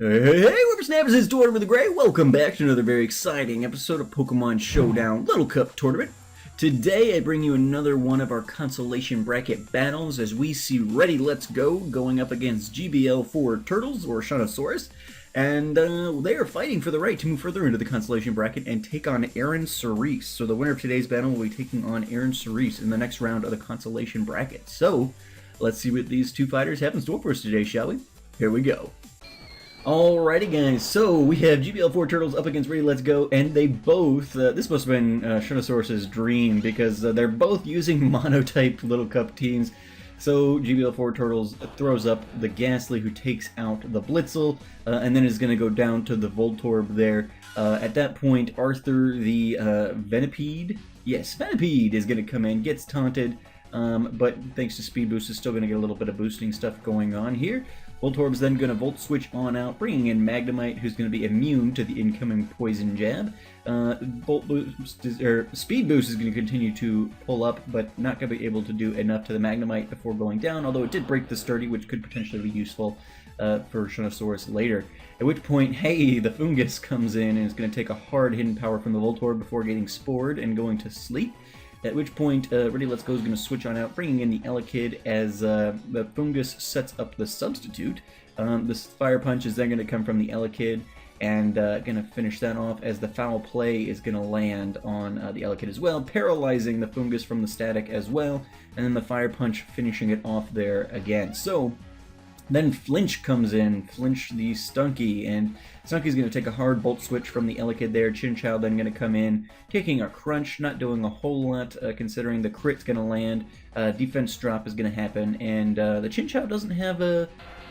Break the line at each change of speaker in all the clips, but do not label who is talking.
Hey, whippersnappers, it's Tortimer the Grey. Welcome back to another very exciting episode of Pokemon Showdown Little Cup Tortiment. Today I bring you another one of our consolation bracket battles as we see Readyletsgo going up against gbl4turtles or Showdown, and they are fighting for the right to move further into the consolation bracket and take on Aaron Cerise. So the winner of today's battle will be taking on Aaron Cerise in the next round of the consolation bracket. So let's see what these two fighters have in store for us today, shall we? Here we go. Alrighty guys, so we have gbl4turtles up against Readyletsgo, and they both, this must have been Showdown's dream, because they're both using monotype Little Cup teams. So gbl4turtles throws up the Ghastly, who takes out the Blitzel, and then is going to go down to the Voltorb there. At that point, Arthur the Venipede, yes, Venipede is going to come in, gets taunted, but thanks to Speed Boost is still going to get a little bit of boosting stuff going on here. Voltorb's then going to Volt Switch on out, bringing in Magnemite, who's going to be immune to the incoming Poison Jab. Speed Boost is going to continue to pull up, but not going to be able to do enough to the Magnemite before going down, although it did break the Sturdy, which could potentially be useful for Showdown later. At which point, hey, the Fungus comes in and is going to take a hard hidden power from the Voltorb before getting spored and going to sleep. At which point, Readyletsgo is going to switch on out, bringing in the Elekid as the Fungus sets up the Substitute. This Fire Punch is then going to come from the Elekid, and going to finish that off as the Foul Play is going to land on the Elekid as well, paralyzing the Fungus from the static as well, and then the Fire Punch finishing it off there again. So then Flinch comes in, Flinch the Stunky, and Stunky's going to take a hard Bolt Switch from the Elekid there. Chinchou then going to come in, taking a Crunch, not doing a whole lot considering the crit's going to land. Defense drop is going to happen, and the Chinchou doesn't have a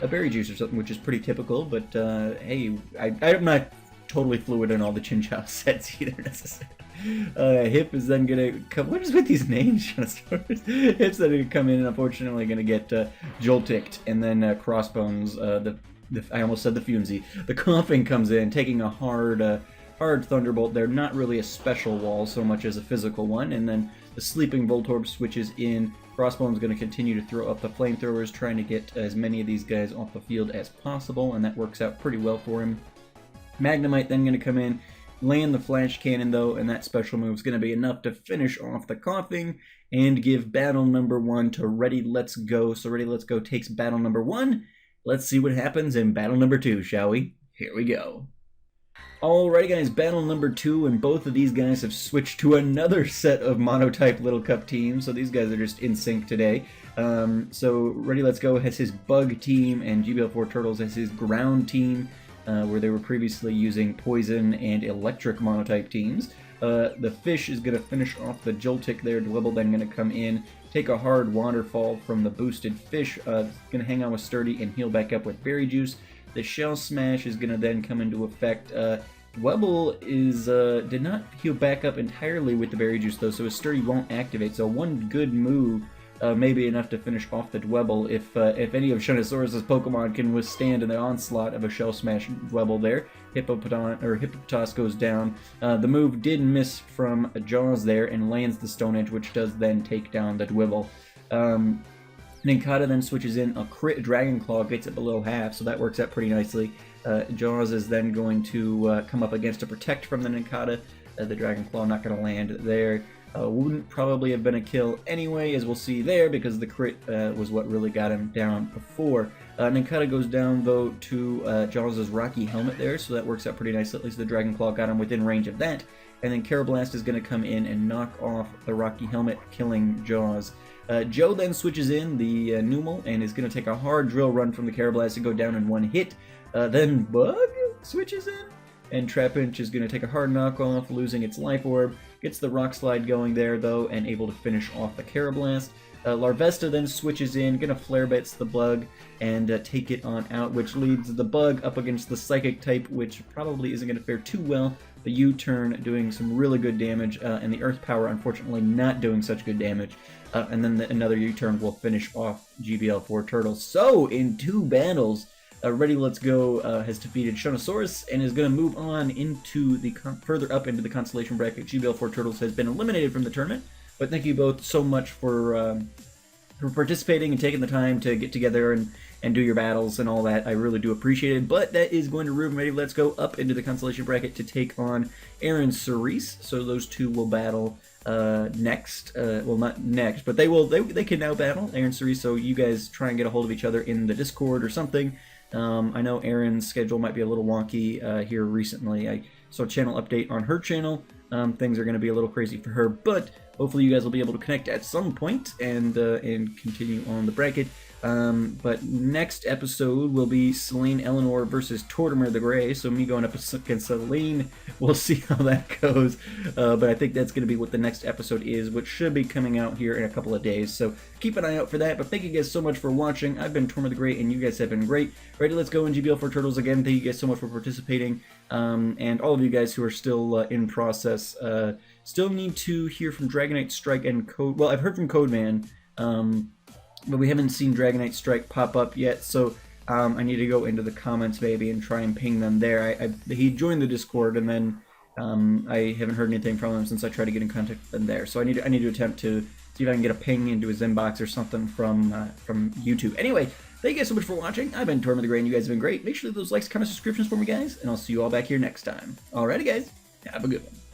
Berry Juice or something, which is pretty typical, but hey, I'm not totally fluid in all the Chinchou sets either necessarily. Hip is then going to come. What is with these names? Hip's then going to come in and unfortunately going to get Jolticked, and then Crossbones, I almost said the Funzy. The Coughing comes in, taking a hard Thunderbolt there. Not really a special wall so much as a physical one, and then the Sleeping Voltorb switches in. Crossbones going to continue to throw up the Flamethrowers, trying to get as many of these guys off the field as possible, and that works out pretty well for him. Magnemite then going to come in, land the Flash Cannon though, and that special move is going to be enough to finish off the Coughing and give battle number 1 to Readyletsgo. So Readyletsgo takes battle number 1. Let's see what happens in battle number 2, shall we? Here we go. Alrighty guys, battle number 2, and both of these guys have switched to another set of monotype Little Cup teams, so these guys are just in sync today. So Readyletsgo has his Bug team, and gbl4turtles has his Ground team, where they were previously using Poison and Electric monotype teams. The Fish is going to finish off the Joltik there. Dwebble then going to come in, take a hard Waterfall from the boosted Fish, going to hang on with Sturdy and heal back up with Berry Juice. The Shell Smash is going to then come into effect. Dwebble did not heal back up entirely with the Berry Juice though, so his Sturdy won't activate. So one good move may be enough to finish off the Dwebble if any of Showdown's Pokemon can withstand the onslaught of a Shell Smash Dwebble there. Hippopotas goes down. The move did miss from Jaws there and lands the Stone Edge, which does then take down the Dwebble. Nincada then switches in a crit Dragon Claw, gets it below half, so that works out pretty nicely. Jaws is then going to come up against a Protect from the Nincada. The Dragon Claw not going to land there. Wouldn't probably have been a kill anyway, as we'll see there, because the crit was what really got him down before. Nincada goes down, though, to Jaws' Rocky Helmet there, so that works out pretty nice. At least the Dragon Claw got him within range of that. And then Karrablast is going to come in and knock off the Rocky Helmet, killing Jaws. Joe then switches in the Numel and is going to take a hard Drill Run from the Karrablast to go down in one hit. Then Bug switches in, and Trapinch is going to take a hard knockoff, losing its Life Orb. Gets the Rock Slide going there, though, and able to finish off the Karrablast. Larvesta then switches in, going to Flare Blitz the Bug and take it on out, which leads the Bug up against the Psychic type, which probably isn't going to fare too well. The U-Turn doing some really good damage, and the Earth Power unfortunately not doing such good damage. And then another U-Turn will finish off gbl4turtles. So, in 2 battles, Readyletsgo has defeated Showdown and is going to move on into the further up into the consolation bracket. gbl4turtles has been eliminated from the tournament, but thank you both so much for for participating and taking the time to get together and do your battles and all that. I really do appreciate it. But that is going to move Readyletsgo up into the consolation bracket to take on Aaron Cerise. So those two will battle next. Well, not next, but they can now battle Aaron Cerise. So you guys try and get a hold of each other in the Discord or something. I know Aaron's schedule might be a little wonky here recently. I saw a channel update on her channel. Things are going to be a little crazy for her, but hopefully you guys will be able to connect at some point and continue on the bracket. But next episode will be Selene Eleanor versus Tortimer the Gray. So me going up against Selene, we'll see how that goes. But I think that's going to be what the next episode is, which should be coming out here in a couple of days. So keep an eye out for that. But thank you guys so much for watching. I've been Tortimer the Gray, and you guys have been great. Readyletsgo and gbl4turtles again. Thank you guys so much for participating. And all of you guys who are still in process, still need to hear from Dragonite Strike and Code. Well, I've heard from Codeman. But we haven't seen Dragonite Strike pop up yet, so I need to go into the comments maybe and try and ping them there. He joined the Discord, and then I haven't heard anything from him since I tried to get in contact with them there. So I need to attempt to see if I can get a ping into his inbox or something from YouTube. Anyway, thank you guys so much for watching. I've been Tortimer the Gray, and you guys have been great. Make sure to leave those likes, comments, subscriptions for me, guys, and I'll see you all back here next time. Alrighty, guys, have a good one.